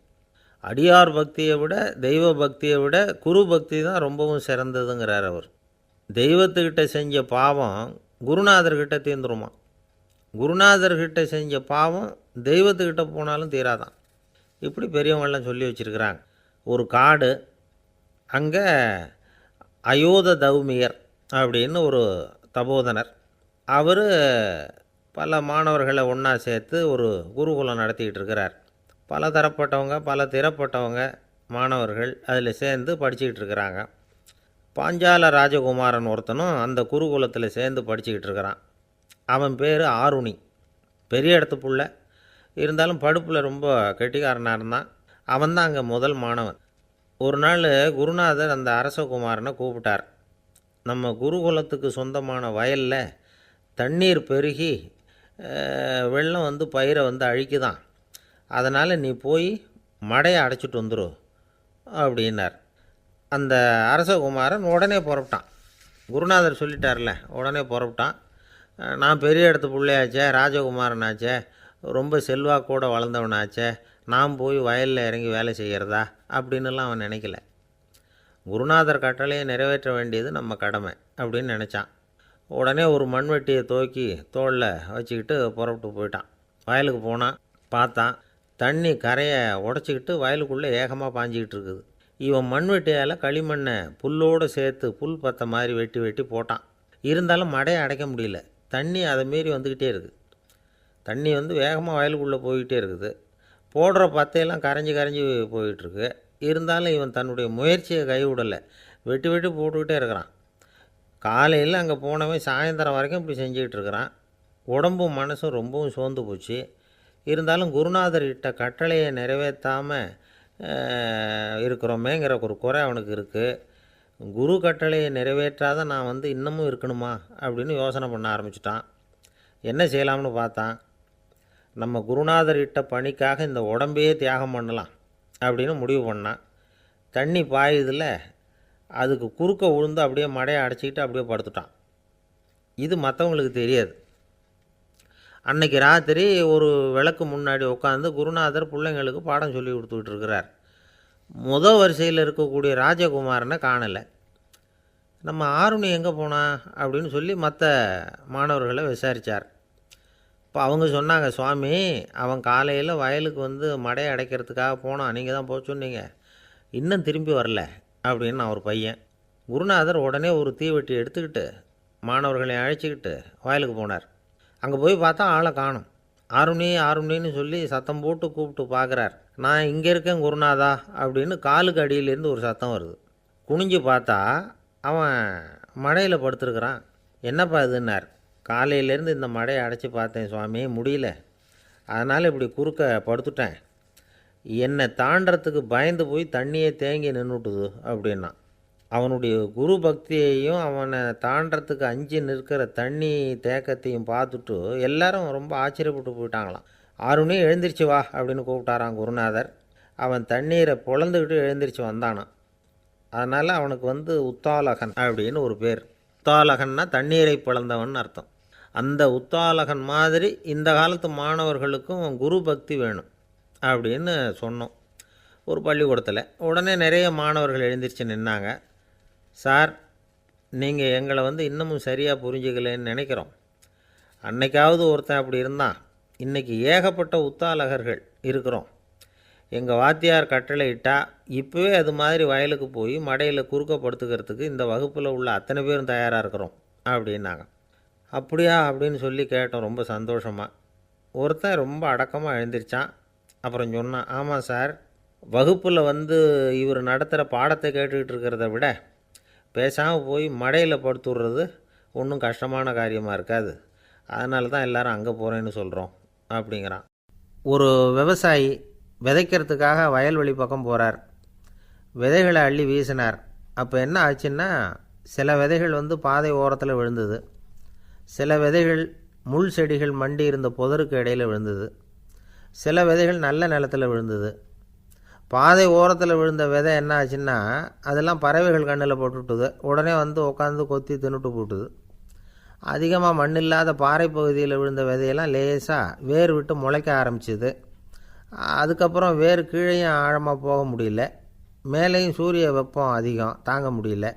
அடியார் பக்தியை விட தெய்வ பக்தியை விட குரு பக்தி தான் ரொம்பவும் சிறந்ததுங்கிறார் அவர். தெய்வத்துக்கிட்ட செஞ்ச பாவம் குருநாதர்கிட்ட தீர்ந்துருமா. குருநாதர்கிட்ட செஞ்ச பாவம் தெய்வத்துக்கிட்ட போனாலும் தீராதான். இப்படி பெரியவங்களாம் சொல்லி வச்சுருக்கிறாங்க. ஒரு காடு, அங்கே அயோத தௌமியர் அப்படின்னு ஒரு தபோதனர். அவர் பல மாணவர்களை ஒன்றா சேர்த்து ஒரு குருகுலம் நடத்திக்கிட்டு இருக்கிறார். பல தரப்பட்டவங்க, பல திறப்பட்டவங்க மாணவர்கள் அதில் சேர்ந்து படிச்சுக்கிட்டு இருக்கிறாங்க. பாஞ்சால ராஜகுமாரன் ஒருத்தனும் அந்த குருகுலத்தில் சேர்ந்து படிச்சுக்கிட்டு இருக்கிறான். அவன் பேர் ஆருணி. பெரிய இடத்து புள்ள, இருந்தாலும் படுப்பில் ரொம்ப கெட்டிக்காரனாக இருந்தான். அவன் தான் அங்கே முதல் மாணவன். ஒரு நாள் குருநாதர் அந்த அரசகுமாரனை கூப்பிட்டார். நம்ம குருகுலத்துக்கு சொந்தமான வயலில் தண்ணீர் பெருகி வெள்ளம் பயிரை அழிக்குதான், அதனால் நீ போய் மடையை அடைச்சிட்டு வந்துரு அப்படின்னார். அந்த அரசகுமாரன் உடனே புறப்பட்டான். குருநாதர் சொல்லிட்டார்ல, உடனே புறப்பட்டான். நான் பெரிய இடத்து பிள்ளையாச்சே, ராஜகுமாரனாச்சே, ரொம்ப செல்வாக்கூட வளர்ந்தவனாச்சே, நான் போய் வயலில் இறங்கி வேலை செய்கிறதா அப்படின்னுலாம் அவன் நினைக்கல. குருநாதர் கட்டளையை நிறைவேற்ற வேண்டியது நம்ம கடமை அப்படின்னு நினச்சான். உடனே ஒரு மண்வெட்டியை தூக்கி தோளில் வச்சுக்கிட்டு புறப்பட்டு போயிட்டான். வயலுக்கு போனான். பார்த்தான், தண்ணி கரையை உடச்சிக்கிட்டு வயலுக்குள்ளே ஏகமாக பாஞ்சிக்கிட்டு இருக்குது. இவன் மண்வெட்டியால் களிமண்ணை புல்லோடு சேர்த்து புல் பற்ற மாதிரி வெட்டி வெட்டி போட்டான். இருந்தாலும் மடையை அடைக்க முடியல. தண்ணி அதை மீறி வந்துக்கிட்டே இருக்குது. தண்ணி வேகமாக வயலுக்குள்ளே போய்கிட்டே இருக்குது. போடுற பத்தையெல்லாம் கரைஞ்சி கரைஞ்சி போயிட்டுருக்கு. இருந்தாலும் இவன் தன்னுடைய முயற்சியை கைவிடலை. வெட்டி வெட்டி போட்டுக்கிட்டே இருக்கிறான். காலையில் அங்கே போனவன் சாயந்தரம் வரைக்கும் இப்படி செஞ்சுக்கிட்டு இருக்கிறான். உடம்பும் மனசும் ரொம்பவும் சோர்ந்து போச்சு. இருந்தாலும் குருநாதர் இட்ட கட்டளையை நிறைவேற்றாமல் இருக்கிறோமேங்கிற ஒரு குறை அவனுக்கு இருக்குது. குரு கட்டளையை நிறைவேற்றாத நான் இன்னமும் இருக்கணுமா அப்படின்னு யோசனை பண்ண ஆரம்பிச்சிட்டான். என்ன செய்யலாம்னு பார்த்தான். நம்ம குருநாதர் இட்ட பணிக்காக இந்த உடம்பையே தியாகம் பண்ணலாம் அப்படின்னு முடிவு பண்ணான். தண்ணி பாயுதில் அதுக்கு குறுக்க விழுந்து அப்படியே மடையை அடைச்சிக்கிட்டு அப்படியே படுத்துட்டான். இது மற்றவங்களுக்கு தெரியாது. அன்னைக்கு ராத்திரி ஒரு விளக்கு முன்னாடி உட்காந்து குருநாதர் பிள்ளைங்களுக்கு பாடம் சொல்லி கொடுத்துக்கிட்டு இருக்கிறார். முதல் வரிசையில் இருக்கக்கூடிய ராஜகுமாரனை காணலை. நம்ம ஆருணி எங்கே போனா அப்படின்னு சொல்லி மற்ற மாணவர்களை விசாரித்தார். இப்போ அவங்க சொன்னாங்க, சுவாமி அவன் காலையில் வயலுக்கு மடையை அடைக்கிறதுக்காக போனான், நீங்கள் தான் போக சொன்னீங்க, இன்னும் திரும்பி வரல அப்படின்னு அவர் பையன். குருநாதர் உடனே ஒரு தீவெட்டி எடுத்துக்கிட்டு மாணவர்களை அழைச்சிக்கிட்டு வயலுக்கு போனார். அங்கே போய் பார்த்தா ஆளை காணும். ஆருணி ஆருணின்னு சொல்லி சத்தம் போட்டு கூப்பிட்டு பார்க்குறார். நான் இங்கே இருக்கேன் குருநாதா அப்படின்னு காலுக்கு அடியிலேருந்து ஒரு சத்தம் வருது. குனிஞ்சு பார்த்தா அவன் மடையில் படுத்துருக்குறான். என்னப்பா இதுன்னார். காலையிலேருந்து இந்த மடையை அடைச்சி பார்த்தேன் சுவாமி, முடியல, அதனால் இப்படி குறுக்க படுத்துட்டேன். என்னை தாண்டறதுக்கு பயந்து போய் தண்ணியை தேங்கி நின்றுட்டுது அப்படின்னா. அவனுடைய குரு பக்தியையும் அவனை தாண்டறதுக்கு அஞ்சு நிற்கிற தண்ணி தேக்கத்தையும் பார்த்துட்டு எல்லாரும் ரொம்ப ஆச்சரியப்பட்டு போயிட்டாங்களாம். ஆருணி எழுந்திரிச்சு வா அப்படின்னு கூப்பிட்டாரான் குருநாதர். அவன் தண்ணீரை பொழந்துக்கிட்டு எழுந்திரிச்சு வந்தானான். அதனால் அவனுக்கு உத்தாலகன் அப்படின்னு ஒரு பேர். உத்தாலகன்னா தண்ணீரை பிளந்தவன் அர்த்தம். அந்த உத்தாலகன் மாதிரி இந்த காலத்து மாணவர்களுக்கும் குரு பக்தி வேணும் அப்படின்னு சொன்னோம் ஒரு பள்ளிக்கூடத்தில். உடனே நிறைய மாணவர்கள் எழுந்திரிச்சு நின்னாங்க. சார், நீங்கள் எங்களை இன்னமும் சரியாக புரிஞ்சுக்கலன்னு நினைக்கிறோம். அன்னைக்காவது ஒருத்தன் அப்படி இருந்தான், இன்றைக்கி ஏகப்பட்ட உத்தாலகர்கள் இருக்கிறோம். எங்கள் வாத்தியார் கட்டளை இட்டால் இப்போவே அது மாதிரி வயலுக்கு போய் மடையில் குறுக்கப்படுத்துக்கிறதுக்கு இந்த வகுப்பில் உள்ள அத்தனை பேரும் தயாராக இருக்கிறோம் அப்படின்னாங்க. அப்படியா அப்படின்னு சொல்லி கேட்டோம் ரொம்ப சந்தோஷமாக. ஒருத்தன் ரொம்ப அடக்கமாக எழுந்திரிச்சான். அப்புறம் சொன்னான், ஆமாம் சார், வகுப்பில் இவர் நடத்துகிற பாடத்தை கேட்டுக்கிட்டு இருக்கிறத விட பேசாமல் போய் மடையில் படுத்துடுறது ஒன்றும் கஷ்டமான காரியமாக இருக்காது, அதனால தான் எல்லோரும் அங்கே போகிறேன்னு சொல்கிறோம் அப்படிங்கிறான். ஒரு விவசாயி விதைக்கிறதுக்காக வயல்வெளி பக்கம் போகிறார். விதைகளை அள்ளி வீசினார். அப்போ என்ன ஆச்சுன்னா, சில விதைகள் பாதை ஓரத்தில் விழுந்தது. சில விதைகள் முள் செடிகள் மண்டி இருந்த புதருக்கு இடையில் விழுந்தது. சில விதைகள் நல்ல நிலத்தில் விழுந்தது. பாதை ஓரத்தில் விழுந்த விதை என்ன ஆச்சுன்னா, அதெல்லாம் பறவைகள் கண்ணில் போட்டுவிட்டுது. உடனே உட்காந்து கொத்தி தின்னுட்டு போட்டுது. அதிகமாக மண் இல்லாத பாறை பகுதியில் விழுந்த விதையெல்லாம் லேசாக வேர் விட்டு முளைக்க ஆரம்பிச்சிது. அதுக்கப்புறம் வேர் கீழேயும் ஆழமாக போக முடியல, மேலேயும் சூரிய வெப்பம் அதிகம் தாங்க முடியல,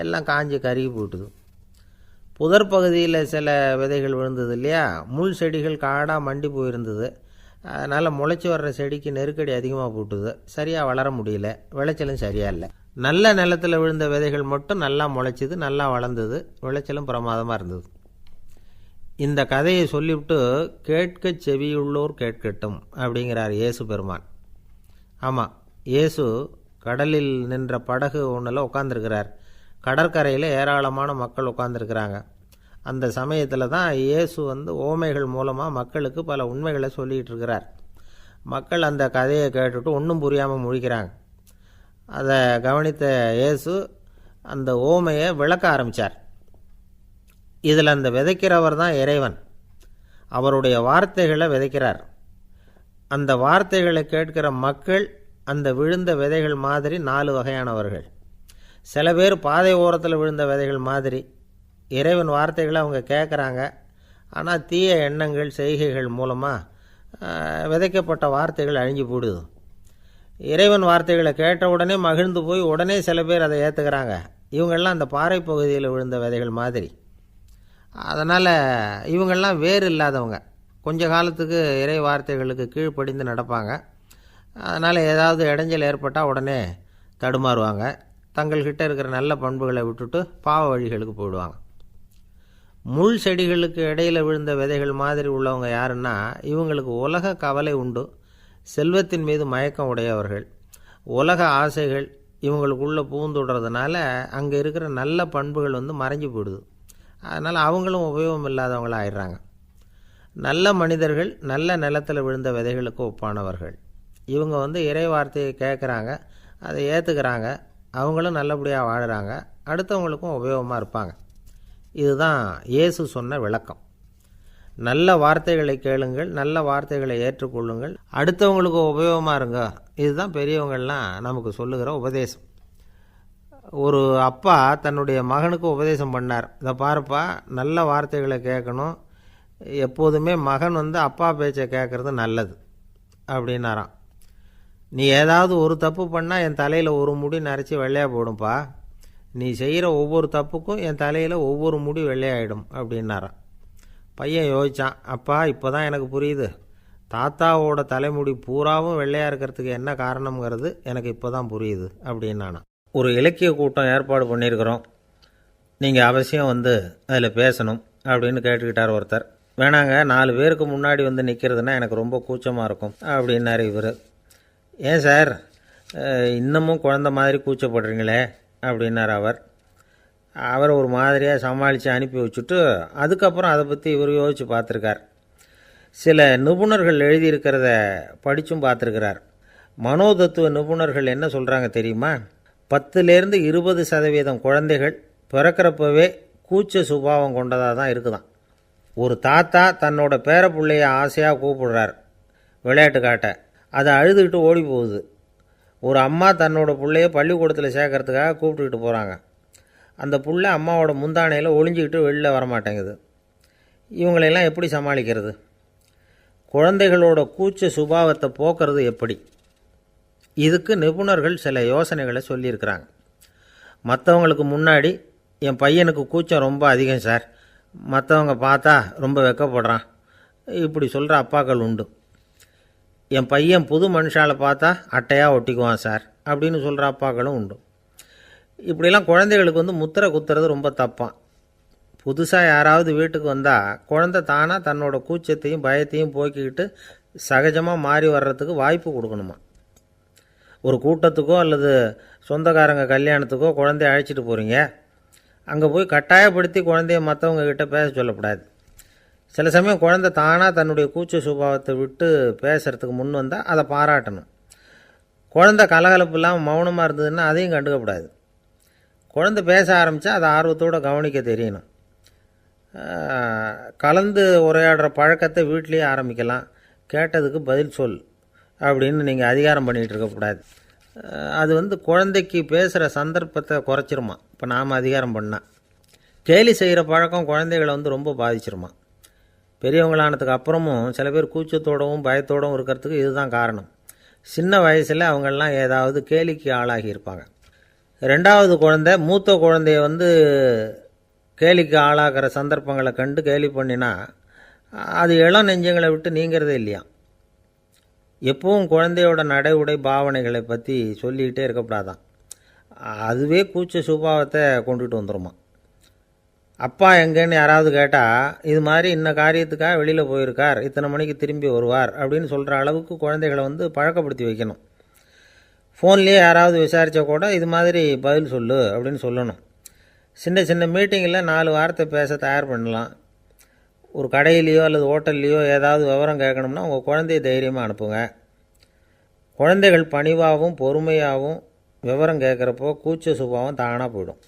எல்லாம் காஞ்சி கருகி போட்டுது. புதர் பகுதியில் சில விதைகள் விழுந்தது இல்லையா, முள் செடிகள் காடாக மண்டி போயிருந்தது. அதனால் முளைச்சி வர்ற செடிக்கு நெருக்கடி அதிகமாக போட்டுது, சரியாக வளர முடியல, விளைச்சலும் சரியாக இல்லை. நல்ல நிலத்தில் விழுந்த விதைகள் மட்டும் நல்லா முளைச்சிது, நல்லா வளர்ந்தது, விளைச்சலும் பிரமாதமாக இருந்தது. இந்த கதையை சொல்லிவிட்டு கேட்க செவியுள்ளோர் கேட்கட்டும் அப்படிங்கிறார் இயேசு பெருமான். ஆமாம், இயேசு கடலில் நின்ற படகு ஒன்றில் உட்காந்துருக்கிறார். கடற்கரையில் ஏராளமான மக்கள் உட்காந்துருக்கிறாங்க. அந்த சமயத்தில் தான் இயேசு ஓமைகள் மூலமாக மக்களுக்கு பல உண்மைகளை சொல்லிகிட்டு இருக்கிறார். மக்கள் அந்த கதையை கேட்டுட்டு ஒன்றும் புரியாமல் முழிக்கிறாங்க. அதை கவனித்த இயேசு அந்த ஓமையை விளக்க ஆரம்பித்தார். இதில் அந்த விதைக்கிறவர் தான் இறைவன். அவருடைய வார்த்தைகளை விதைக்கிறார். அந்த வார்த்தைகளை கேட்கிற மக்கள் அந்த விழுந்த விதைகள் மாதிரி 4 வகையானவர்கள். சில பேர் பாதை ஓரத்தில் விழுந்த விதைகள் மாதிரி இறைவன் வார்த்தைகளை அவங்க கேட்குறாங்க, ஆனால் தீய எண்ணங்கள் செய்கைகள் மூலமாக விதைக்கப்பட்ட வார்த்தைகள் அழிஞ்சு போடுது. இறைவன் வார்த்தைகளை கேட்ட உடனே மகிழ்ந்து போய் உடனே சில பேர் அதை ஏற்றுக்கிறாங்க. இவங்கெல்லாம் அந்த பாறை பகுதியில் விழுந்த விதைகள் மாதிரி. அதனால் இவங்கெல்லாம் வேறு இல்லாதவங்க. கொஞ்ச காலத்துக்கு இறை வார்த்தைகளுக்கு கீழ்ப்படிந்து நடப்பாங்க. அதனால் ஏதாவது இடைஞ்சல் ஏற்பட்டால் உடனே தடுமாறுவாங்க. தங்கள்கிட்ட இருக்கிற நல்ல பண்புகளை விட்டுட்டு பாவ வழிகளுக்கு போயிடுவாங்க. முள் செடிகளுக்கு இடையில் விழுந்த விதைகள் மாதிரி உள்ளவங்க யாருன்னா, இவங்களுக்கு உலக கவலை உண்டு, செல்வத்தின் மீது மயக்கம் உடையவர்கள். உலக ஆசைகள் இவங்களுக்குள்ளே பூந்துடுறதுனால அங்கே இருக்கிற நல்ல பண்புகள் மறைஞ்சு போயிடுது. அதனால் அவங்களும் உபயோகம் இல்லாதவங்களாக ஆயிடுறாங்க. நல்ல மனிதர்கள் நல்ல நிலத்தில் விழுந்த விதைகளுக்கு ஒப்பானவர்கள். இவங்க இறை வார்த்தையை கேட்குறாங்க, அதை ஏற்றுக்கிறாங்க, அவங்களும் நல்லபடியாக வாழுறாங்க, அடுத்தவங்களுக்கும் உபயோகமாக இருப்பாங்க. இதுதான் இயேசு சொன்ன விளக்கம். நல்ல வார்த்தைகளை கேளுங்கள், நல்ல வார்த்தைகளை ஏற்றுக்கொள்ளுங்கள், அடுத்தவங்களுக்கு உபயோகமாக இருங்க. இதுதான் பெரியவங்கள்லாம் நமக்கு சொல்லுகிற உபதேசம். ஒரு அப்பா தன்னுடைய மகனுக்கு உபதேசம் பண்ணார். இதை பாருப்பா, நல்ல வார்த்தைகளை கேட்கணும், எப்போதுமே மகன் அப்பா பேச்சை கேட்குறது நல்லது அப்படின்னாராம். நீ ஏதாவது ஒரு தப்பு பண்ணால் என் தலையில் ஒரு முடி நரைச்சி வெள்ளையாக போடும்பா, நீ செய்கிற ஒவ்வொரு தப்புக்கும் என் தலையில் ஒவ்வொரு முடி வெள்ளையாயிடும் அப்படின்னாராம். பையன் யோசித்தான், அப்பா இப்போ தான் எனக்கு புரியுது, தாத்தாவோட தலைமுடி பூராவும் வெள்ளையாக இருக்கிறதுக்கு என்ன காரணங்கிறது எனக்கு இப்போ தான் புரியுது அப்படின்னானா. ஒரு இலக்கிய கூட்டம் ஏற்பாடு பண்ணியிருக்கிறோம், நீங்கள் அவசியம் அதில் பேசணும் அப்படின்னு கேட்டுக்கிட்டார் ஒருத்தர். வேணாங்க, 4 பேருக்கு முன்னாடி நிற்கிறதுனா எனக்கு ரொம்ப கூச்சமாக இருக்கும் அப்படின்னாரு இவர். ஏன் சார் இன்னமும் குழந்த மாதிரி கூச்சப்படுறீங்களே அப்படின்னார் அவர் ஒரு மாதிரியாக சமாளித்து அனுப்பி வச்சுட்டு அதுக்கப்புறம் அதை பற்றி இவர் யோசித்து பார்த்துருக்கார். சில நிபுணர்கள் எழுதியிருக்கிறத படித்தும் பார்த்துருக்கிறார். மனோதத்துவ நிபுணர்கள் என்ன சொல்கிறாங்க தெரியுமா? 10லேருந்து 20% குழந்தைகள் பிறக்கிறப்பவே கூச்ச சுபாவம் கொண்டதாக தான் இருக்குதான். ஒரு தாத்தா தன்னோட பேர பிள்ளைய ஆசையாக கூப்பிடுறார் விளையாட்டு காட்ட, அதை அழுதுகிட்டு ஓடி போகுது. ஒரு அம்மா தன்னோட பிள்ளைய பள்ளிக்கூடத்தில் சேர்க்கறதுக்காக கூப்பிட்டுக்கிட்டு போகிறாங்க. அந்த பிள்ளை அம்மாவோட முந்தானையில் ஒளிஞ்சிக்கிட்டு வெளில வரமாட்டேங்குது. இவங்களெல்லாம் எப்படி சமாளிக்கிறது? குழந்தைகளோட கூச்ச சுபாவத்தை போக்குறது எப்படி? இதுக்கு நிபுணர்கள் சில யோசனைகளை சொல்லியிருக்கிறாங்க. மற்றவங்களுக்கு முன்னாடி என் பையனுக்கு கூச்சம் ரொம்ப அதிகம் சார், மற்றவங்க பார்த்தா ரொம்ப வெக்கப்படுறான், இப்படி சொல்கிற அப்பாக்கள் உண்டு. என் பையன் புது மனுஷாலை பார்த்தா அட்டையாக ஒட்டிக்குவான் சார் அப்படின்னு சொல்கிற அப்பாக்களும் உண்டு. இப்படிலாம் குழந்தைகளுக்கு முத்திரை குத்துறது ரொம்ப தப்பான். புதுசாக யாராவது வீட்டுக்கு வந்தால் குழந்தை தானாக தன்னோட கூச்சத்தையும் பயத்தையும் போக்கிக்கிட்டு சகஜமாக மாறி வர்றதுக்கு வாய்ப்பு கொடுக்கணுமா. ஒரு கூட்டத்துக்கோ அல்லது சொந்தக்காரங்க கல்யாணத்துக்கோ குழந்தைய அழைச்சிட்டு போகிறீங்க, அங்கே போய் கட்டாயப்படுத்தி குழந்தைய மற்றவங்க கிட்ட பேச சொல்லக்கூடாது. சில சமயம் குழந்தை தானாக தன்னுடைய கூச்ச சுபாவத்தை விட்டு பேசுகிறதுக்கு முன் வந்தால் அதை பாராட்டணும். குழந்தை கலகலப்பு இல்லாமல் மௌனமாக இருந்ததுன்னா அதையும் கண்டுக்கக்கூடாது. குழந்தை பேச ஆரம்பித்தா அதை ஆர்வத்தோடு கவனிக்க தெரியணும். கலந்து உரையாடுற பழக்கத்தை வீட்லேயே ஆரம்பிக்கலாம். கேட்டதுக்கு பதில் சொல் அப்படின்னு நீங்கள் அதிகாரம் பண்ணிகிட்டு இருக்கக்கூடாது. அது குழந்தைக்கு பேசுகிற சந்தர்ப்பத்தை குறைச்சிருமா. இப்போ நாம் அதிகாரம் பண்ணால் கேலி செய்கிற பழக்கம் குழந்தைகளை ரொம்ப பாதிச்சிருமா. பெரியவங்களானதுக்கு அப்புறமும் சில பேர் கூச்சத்தோடவும் பயத்தோடவும் இருக்கிறதுக்கு இதுதான் காரணம். சின்ன வயசில் அவங்கெல்லாம் ஏதாவது கேலிக்கு ஆளாகி இருப்பாங்க. 2வது குழந்தை மூத்த குழந்தைய கேலிக்கு ஆளாகிற சந்தர்ப்பங்களை கண்டு கேலி பண்ணினா அது இளம் நெஞ்சங்களை விட்டு நீங்கிறதே இல்லையா. எப்பவும் குழந்தையோட நடை உடை பாவனைகளை பற்றி சொல்லிக்கிட்டே இருக்கக்கூடாதான். அதுவே கூச்ச சுபாவத்தை கொண்டுட்டு வந்துடுமா. அப்பா எங்கேன்னு யாராவது கேட்டால் இது மாதிரி இன்ன காரியத்துக்காக வெளியில் போயிருக்கார், இத்தனை மணிக்கு திரும்பி வருவார் அப்படின்னு சொல்கிற அளவுக்கு குழந்தைகளை பழக்கப்படுத்தி வைக்கணும். ஃபோன்லேயே யாராவது விசாரித்தா கூட இது மாதிரி பதில் சொல்லு அப்படின்னு சொல்லணும். சின்ன சின்ன மீட்டிங்கில் 4 வார்த்தை பேச தயார் பண்ணலாம். ஒரு கடையிலையோ அல்லது ஹோட்டல்லையோ ஏதாவது விவரம் கேட்கணும்னா உங்கள் குழந்தைய தைரியமாக அனுப்புங்க. குழந்தைகள் பணிவாகவும் பொறுமையாகவும் விவரம் கேட்குறப்போ கூச்ச சுபாவம் தானாக போயிடும்.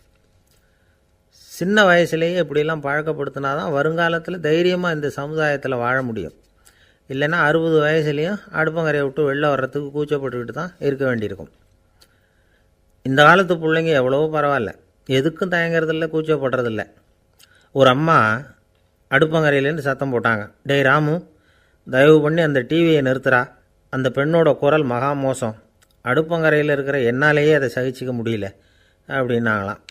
சின்ன வயசுலேயே இப்படிலாம் பழக்கப்படுத்தினா தான் வருங்காலத்தில் தைரியமாக இந்த சமுதாயத்தில் வாழ முடியும். இல்லைன்னா 60 வயசுலேயும் அடுப்பங்கரையை விட்டு வெளில வர்றதுக்கு கூச்சப்பட்டுக்கிட்டு தான் இருக்க வேண்டியிருக்கும். இந்த காலத்து பிள்ளைங்க எவ்வளவோ பரவாயில்ல, எதுக்கும் தயங்குறதில்ல, கூச்சப்படுறதில்ல. ஒரு அம்மா அடுப்பங்கரையிலேருந்து சத்தம் போட்டாங்க. டேய் ராமு, தயவு பண்ணி அந்த டிவியை நிறுத்துறா. அந்த பெண்ணோட குரல் மகா மோசம். அடுப்பங்கரையில் இருக்கிற என்னாலேயே அதை சகிச்சிக்க முடியல அப்படின்னாங்களாம்.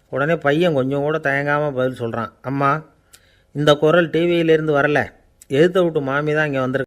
உடனே பையன் கொஞ்சம் கூட தயங்காமல் பதில் சொல்கிறான். அம்மா, இந்த குரல் டிவியிலேருந்து வரல, எதிர்த்த விட்டு மாமி தான் இங்கே வந்திருக்கு.